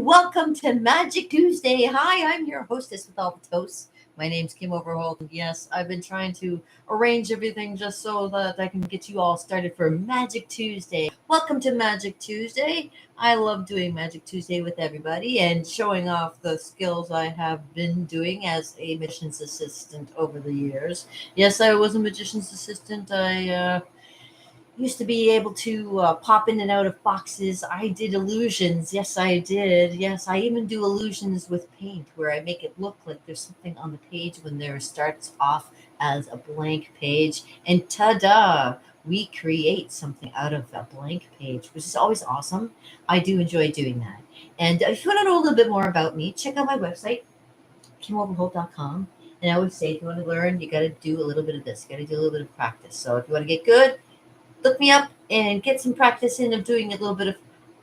welcome to Magic Tuesday. Hi, I'm your hostess with all the toasts. My name's Kim Overholt, and yes, I've been trying to arrange everything just so that I can get you all started for Magic Tuesday. Welcome to Magic Tuesday. I love doing Magic Tuesday with everybody and showing off the skills I have been doing as a magician's assistant over the years. Yes, I was a magician's assistant. I used to be able to pop in and out of boxes. I did illusions. Yes, I did. Yes, I even do illusions with paint where I make it look like there's something on the page when there starts off as a blank page. And ta-da! We create something out of a blank page, which is always awesome. I do enjoy doing that. And if you want to know a little bit more about me, check out my website, KimOverholt.com. And I always say, if you want to learn, you got to do a little bit of this. You got to do a little bit of practice. So if you want to get good, look me up and get some practice in of doing a little bit of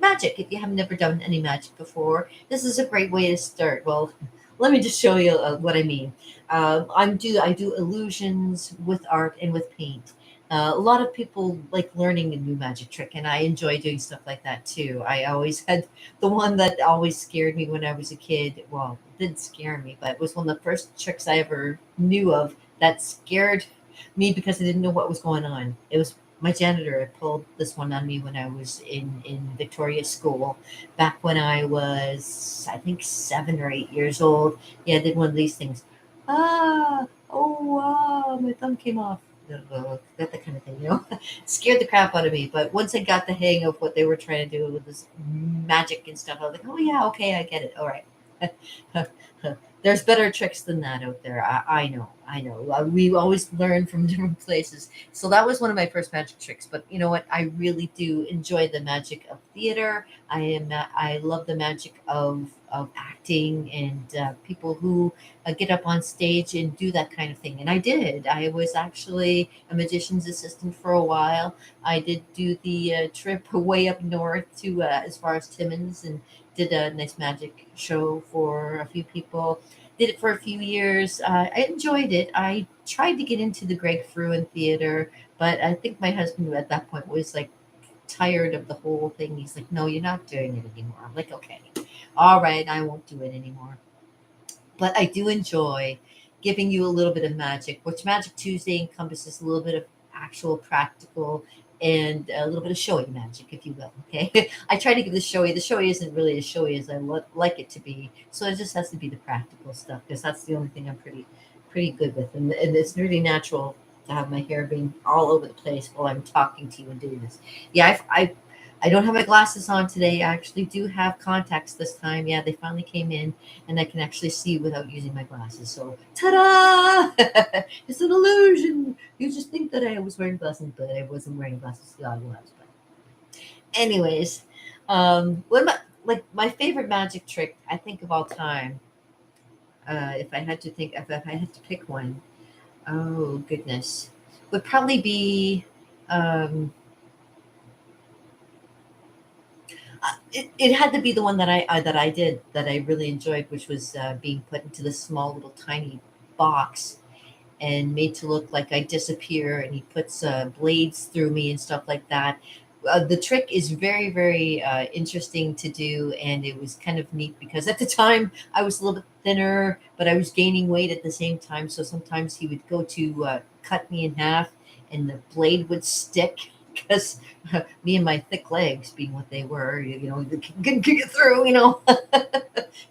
magic if you have never done any magic before. This is a great way to start. Well, let me just show you what I mean. I do illusions with art and with paint. A lot of people like learning a new magic trick, and I enjoy doing stuff like that too. I always had the one that always scared me when I was a kid. Well, it didn't scare me, but it was one of the first tricks I ever knew of that scared me because I didn't know what was going on. It was my janitor had pulled this one on me when I was in Victoria School, back when I was, I think, 7 or 8 years old. Yeah, I did one of these things. Oh, wow, my thumb came off. That kind of thing, scared the crap out of me. But once I got the hang of what they were trying to do with this magic and stuff, I was like, oh yeah, okay, I get it. All right. There's better tricks than that out there. I know. I know. We always learn from different places. So that was one of my first magic tricks. But you know what? I really do enjoy the magic of theater. I love the magic of acting and people who get up on stage and do that kind of thing. And I did. I was actually a magician's assistant for a while. I did do the trip way up north to as far as Timmins and did a nice magic show for a few people. Did it for a few years. I enjoyed it. I tried to get into the Greg Fruin Theater, but I think my husband at that point was like tired of the whole thing. He's like, "No, you're not doing it anymore." I'm like, "Okay, all right, I won't do it anymore." But I do enjoy giving you a little bit of magic, which Magic Tuesday encompasses a little bit of actual practical and a little bit of showy magic, if you will. Okay, I try to give the showy. The showy isn't really as showy as I like it to be, so it just has to be the practical stuff because that's the only thing I'm pretty good with, and it's really natural to have my hair being all over the place while I'm talking to you and doing this. Yeah, I don't have my glasses on today. I actually do have contacts this time. Yeah, they finally came in and I can actually see without using my glasses. So, ta-da! It's an illusion. You just think that I was wearing glasses, but I wasn't wearing glasses. Yeah, I was. But anyways, what about like my favorite magic trick? I think of all time. If I had to think, if I had to pick one, oh goodness, would probably be. Um, it had to be the one that I did that I really enjoyed, which was being put into this small little tiny box and made to look like I disappear, and he puts blades through me and stuff like that. The trick is very, very interesting to do, and it was kind of neat because at the time I was a little bit thinner, but I was gaining weight at the same time. So sometimes he would go to cut me in half, and the blade would stick because me and my thick legs, being what they were, they couldn't get through,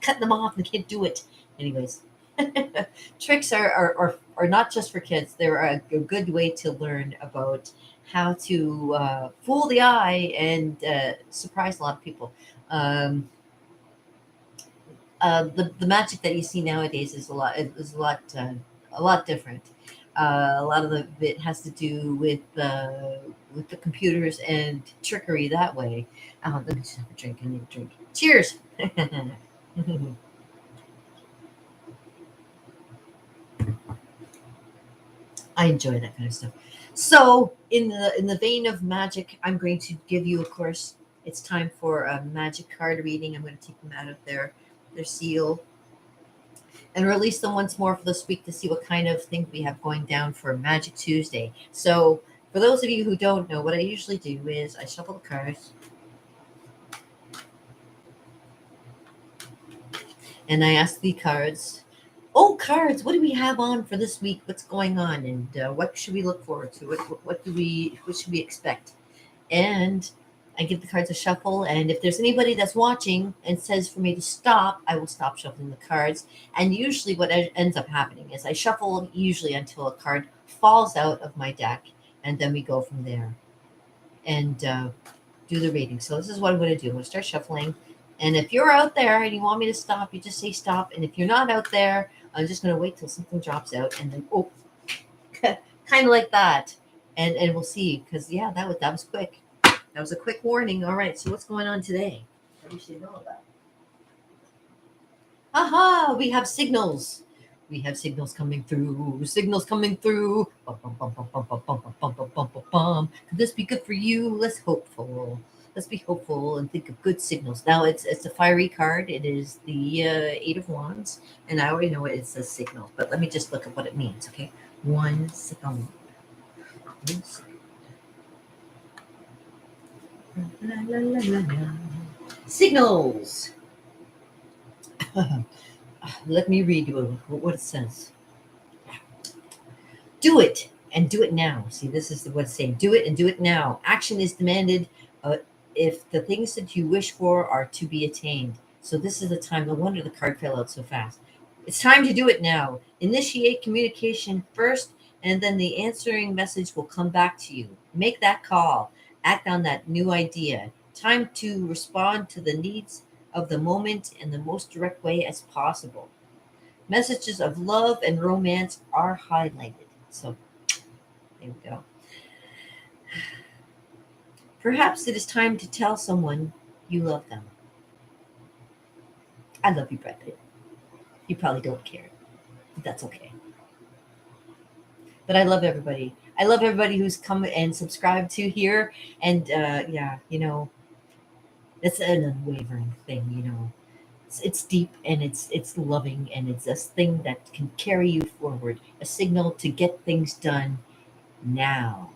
cutting them off, and can't do it. Anyways, tricks are not just for kids. They're a good way to learn about how to fool the eye and surprise a lot of people. Um, the magic that you see nowadays a lot different. A lot of it has to do with the computers and trickery that way. Let me just have a drink. I need a drink. Cheers. I enjoy that kind of stuff. So, in the vein of magic, I'm going to give you, of course, it's time for a magic card reading. I'm going to take them out of their seal and release them once more for this week to see what kind of things we have going down for Magic Tuesday. So, for those of you who don't know, what I usually do is I shuffle the cards, And I asked the cards, "Oh, cards, what do we have on for this week? What's going on, and what should we look forward to? What should we expect?" And I give the cards a shuffle. And if there's anybody that's watching and says for me to stop, I will stop shuffling the cards. And usually, what ends up happening is I shuffle usually until a card falls out of my deck, and then we go from there and do the reading. So this is what I'm going to do. I'm going to start shuffling. And if you're out there and you want me to stop, you just say stop. And if you're not out there, I'm just going to wait till something drops out, and then kind of like that, and we'll see. Because yeah, that was quick. That was a quick warning. All right, so what's going on today? What do you should know about? Aha, we have signals. We have signals coming through. Signals coming through. Bum, bum, bum, bum, bum, bum, bum, bum, bum, bum, bum, bum, bum. Could this be good for you? Let's hopeful. Let's be hopeful and think of good signals. Now it's a fiery card. It is the Eight of Wands, and I already know it says signal. But let me just look at what it means. Okay, one signal. One signal. La, la, la, la, la. Signals. Let me read you what it says. Do it and do it now. See, this is what it's saying. Do it and do it now. Action is demanded if the things that you wish for are to be attained. So this is the time. No wonder the card fell out so fast. It's time to do it now. Initiate communication first, and then the answering message will come back to you. Make that call. Act on that new idea. Time to respond to the needs of the moment in the most direct way as possible. Messages of love and romance are highlighted. So there we go. Perhaps it is time to tell someone you love them. I love you, Brad Pitt. You probably don't care, but that's okay. But I love everybody. I love everybody who's come and subscribed to here. And yeah, it's an unwavering thing. It's deep, and it's loving, and it's a thing that can carry you forward. A signal to get things done now.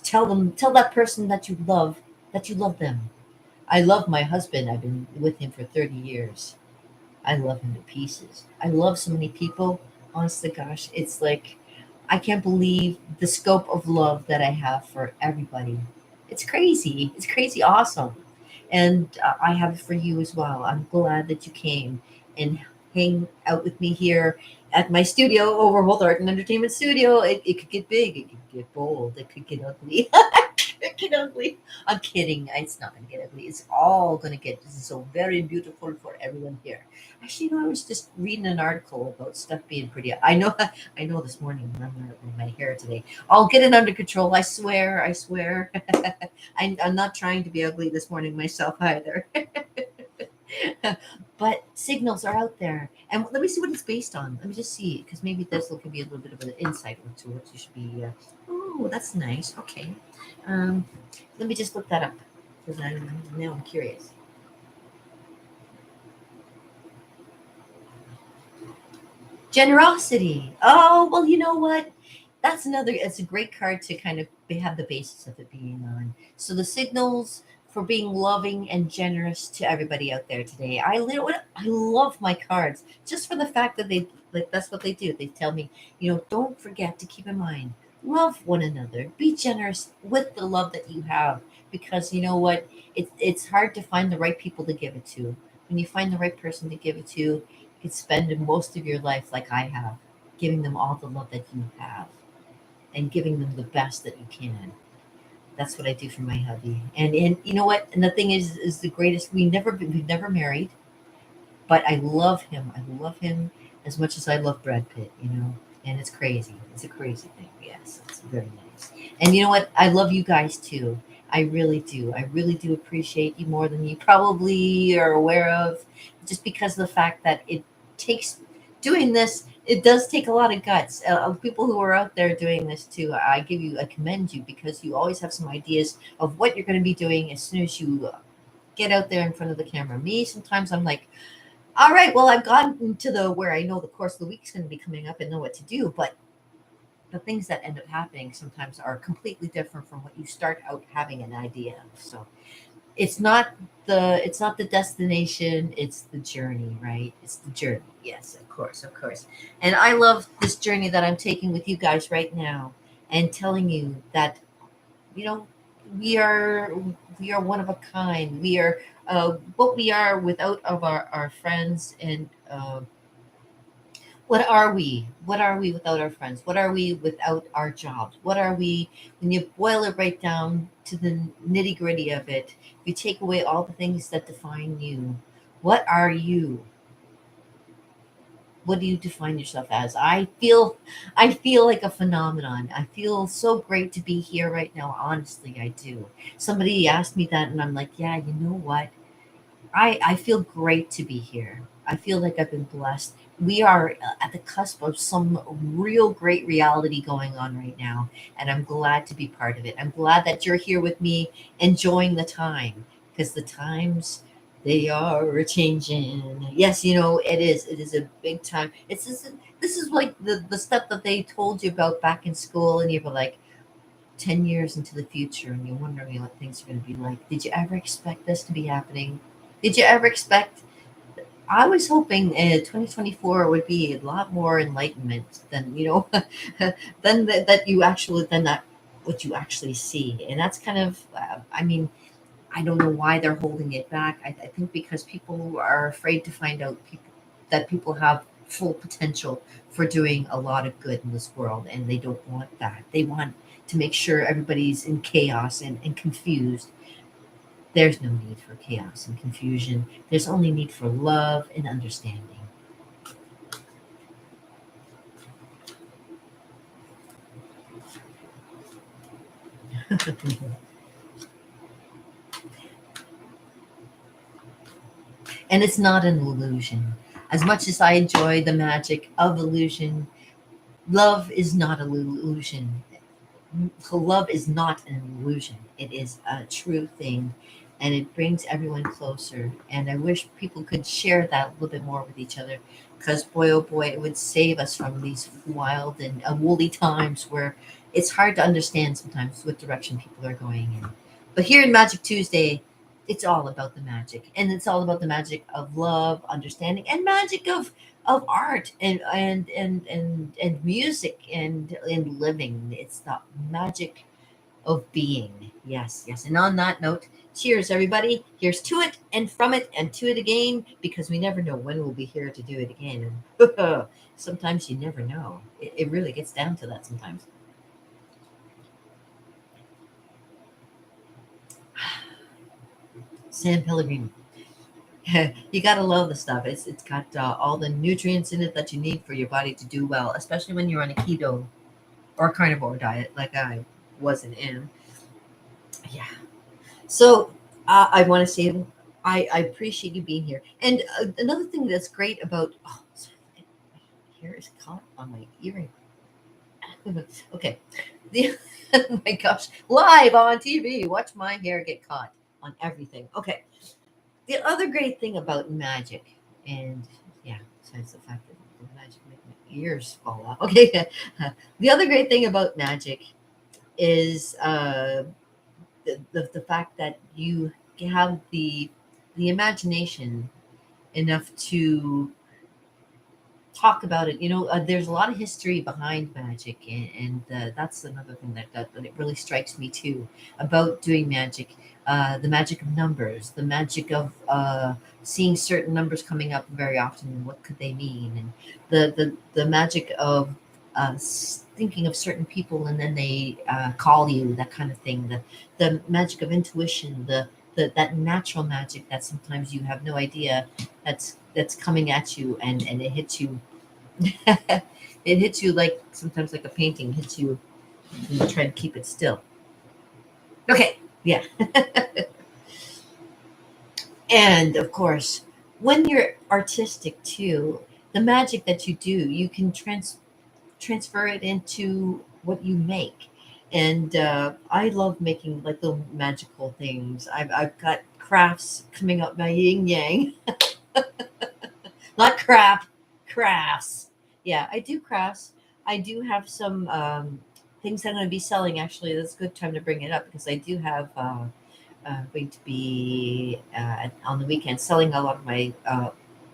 Tell that person that you love them. I love my husband. I've been with him for 30 years. I love him to pieces. I love so many people. Honest to gosh, it's like I can't believe the scope of love that I have for everybody. It's crazy. It's crazy awesome. And I have it for you as well. I'm glad that you came and hang out with me here at my studio over Holt Art and Entertainment Studio. It could get big, it could get bold, it could get ugly. It could get ugly. I'm kidding. It's not going to get ugly. It's all going to get so very beautiful for everyone here. Actually, I was just reading an article about stuff being pretty. I know, I know. This morning when I'm with my hair today, I'll get it under control. I swear. I swear. I'm not trying to be ugly this morning myself either. But signals are out there, and let me see what it's based on. Let me just see, because maybe this will give you a little bit of an insight into what you should be. Oh, that's nice. Okay, um, let me just look that up because I'm curious. Generosity. Oh well, you know what? That's another. It's a great card to kind of have the basis of it being on. So the signals for being loving and generous to everybody out there today. I love my cards just for the fact that they like that's what they do. They tell me, don't forget to keep in mind, love one another, be generous with the love that you have, because you know what, it's hard to find the right people to give it to. When you find the right person to give it to, you can spend most of your life like I have, giving them all the love that you have and giving them the best that you can. That's what I do for my hubby. And you know what? And the thing is the greatest. We've never married, but I love him. I love him as much as I love Brad Pitt. And it's crazy. It's a crazy thing. Yes, it's very nice. And you know what? I love you guys too. I really do. I really do appreciate you more than you probably are aware of, just because of the fact that it takes doing this. It does take a lot of guts. Of people who are out there doing this too. I commend you, because you always have some ideas of what you're going to be doing as soon as you get out there in front of the camera. Me, sometimes I'm like, all right, well, I've gotten to the where I know the course of the week's going to be coming up and know what to do, but the things that end up happening sometimes are completely different from what you start out having an idea of. So It's not the destination, it's the journey, right? It's the journey. Yes, of course, of course. And I love this journey that I'm taking with you guys right now, and telling you that, you know we are we are one of a kind. We are what we are without of our friends. And what are we without our friends? What are we without our jobs? What are we when you boil it right down to the nitty gritty of it? If you take away all the things that define you, what are you? What do you define yourself as? I feel like a phenomenon. I feel so great to be here right now. Honestly, I do. Somebody asked me that, and I'm like, yeah, you know what? I feel great to be here. I feel like I've been blessed. We are at the cusp of some real great reality going on right now, and I'm glad to be part of it. I'm glad that you're here with me, enjoying the time, because the times, they are changing. Yes, it is. It is a big time. This is like the stuff that they told you about back in school, and you were like 10 years into the future, and you're wondering what things are going to be like. Did you ever expect this to be happening? Did you ever expect? I was hoping 2024 would be a lot more enlightenment than than that what you actually see. And that's kind of, I mean, I don't know why they're holding it back. I think because people are afraid to find out people have full potential for doing a lot of good in this world, and they don't want that. They want to make sure everybody's in chaos and confused. There's no need for chaos and confusion. There's only need for love and understanding. And it's not an illusion. As much as I enjoy the magic of illusion, love is not an illusion. Love is not an illusion. It is a true thing, and it brings everyone closer. And I wish people could share that a little bit more with each other, because boy, oh boy, it would save us from these wild and woolly times where it's hard to understand sometimes what direction people are going in. But here in Magic Tuesday, it's all about the magic, and it's all about the magic of love, understanding, and magic of art and music and living. It's the magic of being. Yes, yes. And on that note, cheers, everybody. Here's to it and from it and to it again, because we never know when we'll be here to do it again. And sometimes you never know. It really gets down to that sometimes. San Pellegrino. You gotta love the stuff. It's got all the nutrients in it that you need for your body to do well, especially when you're on a keto or carnivore diet like I was and am. Yeah. So I want to say I appreciate you being here. And another thing that's great about sorry, my hair is caught on my earring. Okay. The, oh my gosh, live on TV, watch my hair get caught on everything. Okay. The other great thing about magic, and yeah, besides the fact that the magic make my ears fall off. Okay. The other great thing about magic is the fact that you have the imagination enough to talk about it. There's a lot of history behind magic, and that's another thing that it really strikes me too about doing magic. The magic of numbers, the magic of seeing certain numbers coming up very often, and what could they mean, and the magic of thinking of certain people, and then they call you, that kind of thing. The magic of intuition, that natural magic that sometimes you have no idea that's coming at you, and it hits you. It hits you like sometimes like a painting hits you, and you try to keep it still. Okay, yeah. And of course, when you're artistic too, the magic that you do, you can transfer it into what you make. And I love making like little magical things. I've got crafts coming up, my yin yang. Not crap, crafts. Yeah, I do crafts. I do have some things I'm going to be selling. Actually, that's a good time to bring it up, because I do have. going to be on the weekend selling a lot of my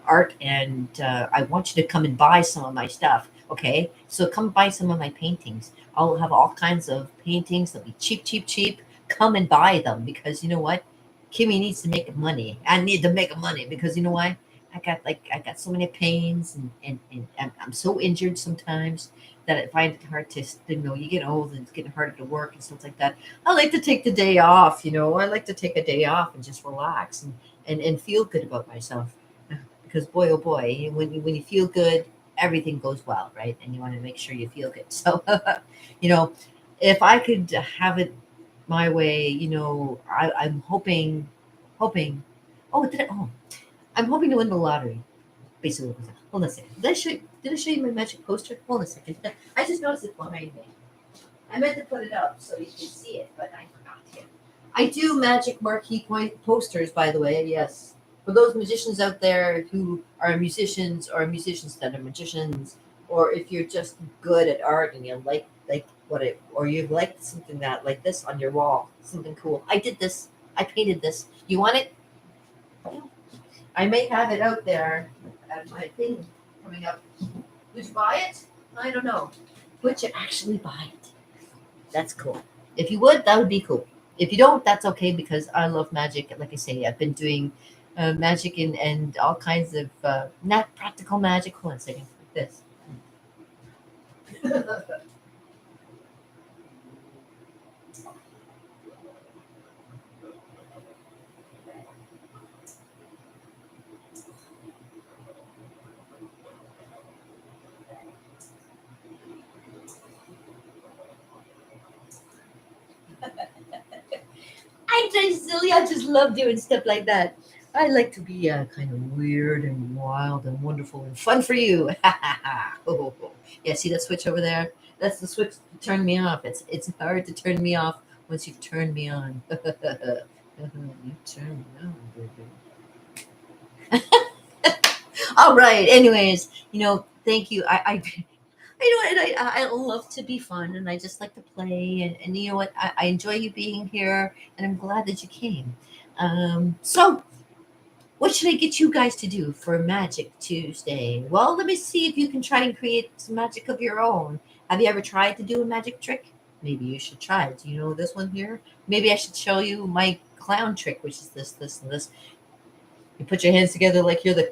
art, and I want you to come and buy some of my stuff. Okay, so come buy some of my paintings. I'll have all kinds of paintings. They'll be cheap, cheap, cheap. Come and buy them because you know what? Kimmy needs to make money. I need to make money because you know why? I got so many pains and I'm so injured sometimes that I find it hard to you get old and it's getting harder to work and stuff like that. I like to take the day off, I like to take a day off and just relax and feel good about myself. Because boy, oh boy, when you feel good, everything goes well, right? And you want to make sure you feel good. So, you know, if I could have it my way, I'm hoping. Oh, I'm hoping to win the lottery. Basically, hold on a second. Did I show you my magic poster? Hold on a second. I just noticed it behind me. I meant to put it up so you can see it, but I forgot to. I do magic marquee point posters, by the way. Yes, for those magicians out there who are musicians or musicians that are magicians, or if you're just good at art and you like what it, or you like something that like this on your wall, something cool. I did this. I painted this. You want it? I may have it out there at my thing coming up. Would you buy it? I don't know. Would you actually buy it? That's cool. If you would, that would be cool. If you don't, that's okay because I love magic. Like I say, I've been doing magic and all kinds of not practical magic. Hold on a second, like this. I'm just silly. I just love doing stuff like that. I like to be kind of weird and wild and wonderful and fun for you. Oh, yeah, see that switch over there? That's the switch to turn me off. It's hard to turn me off once you've turned me on. You turn me on, baby. All right. Anyways, thank you. I love to be fun, and I just like to play, and you know what? I enjoy you being here, and I'm glad that you came. So what should I get you guys to do for Magic Tuesday? Well, let me see if you can try and create some magic of your own. Have you ever tried to do a magic trick? Maybe you should try it. Do you know this one here? Maybe I should show you my clown trick, which is this, this, and this. You put your hands together like you're the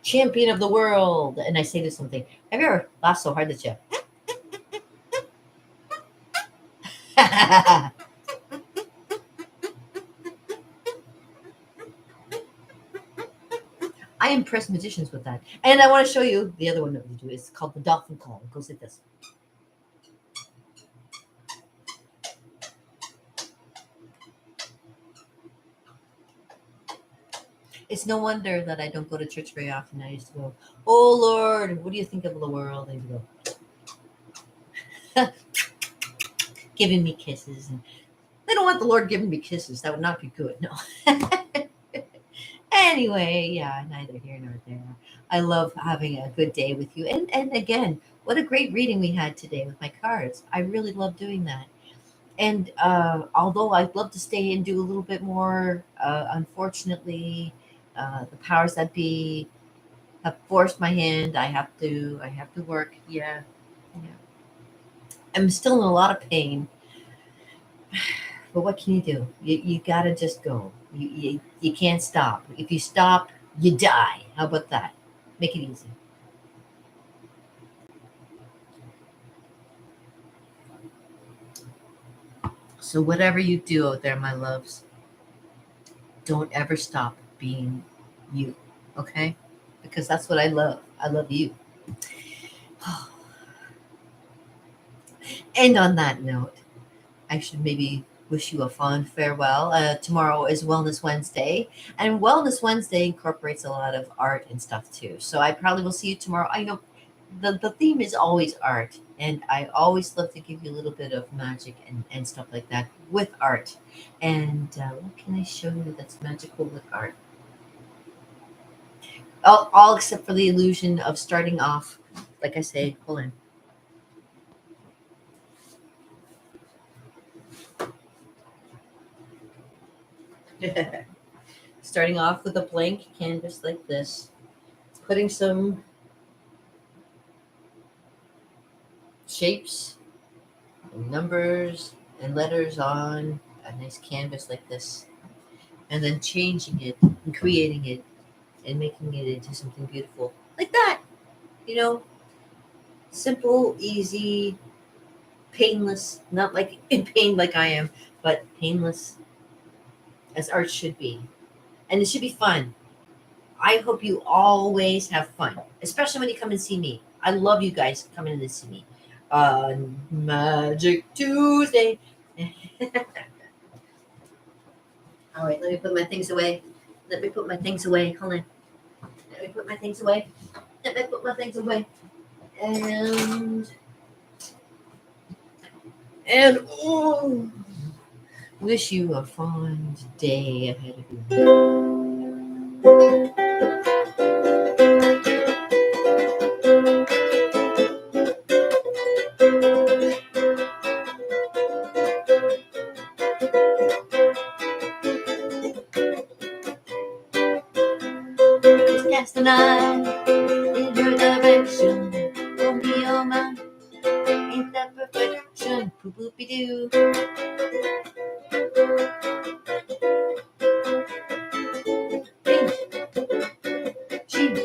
champion of the world. And I say this something. Have you ever laughed so hard that you? I impress magicians with that. And I want to show you the other one that we do. It's called the dolphin call. It goes like this. It's no wonder that I don't go to church very often. I used to go, "Oh Lord, what do you think of the world?" And you go, giving me kisses. And I don't want the Lord giving me kisses. That would not be good. No. Anyway, yeah, neither here nor there. I love having a good day with you. And again, what a great reading we had today with my cards. I really love doing that. And although I'd love to stay and do a little bit more, unfortunately, the powers that be have forced my hand. I have to work. Yeah, yeah. I'm still in a lot of pain, but what can you do? You gotta just go. You can't stop. If you stop, you die. How about that? Make it easy. So whatever you do out there, my loves, don't ever stop being you. Okay? Because that's what I love. I love you. And on that note, I should maybe wish you a fond farewell. Tomorrow is Wellness Wednesday, and Wellness Wednesday incorporates a lot of art and stuff too. So I probably will see you tomorrow. I know the theme is always art, and I always love to give you a little bit of magic and stuff like that with art. And what can I show you that's magical with art? All except for the illusion of starting off, like I say, hold on. Starting off with a blank canvas like this, putting some shapes and numbers and letters on a nice canvas like this, and then changing it and creating it and making it into something beautiful like that. You know, simple, easy, painless, not like in pain like I am, but painless as art should be. And it should be fun. I hope you always have fun, especially when you come and see me. I love you guys coming in to see me on Magic Tuesday. All right, let me put my things away. Let me put my things away. Hold on. Let me put my things away. Let me put my things away. And oh, wish you a fun day ahead of you. Just cast an eye in her direction. Oh me, oh my, ain't that perfection? Poop poopy doo. Pink, cheap,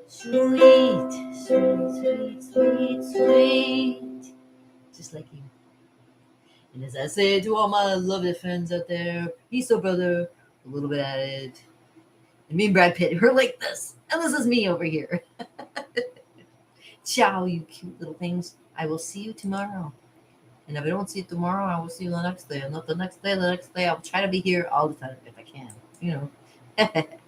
sweet, sweet, sweet, sweet, sweet. Just like you. And as I say to all my lovely friends out there, peace, oh brother, a little bit at it. And me and Brad Pitt, we're like this. And this is me over here. Ciao, you cute little things. I will see you tomorrow. And if I don't see you tomorrow, I will see you the next day. And not the next day, the next day. I'll try to be here all the time if I can. You know.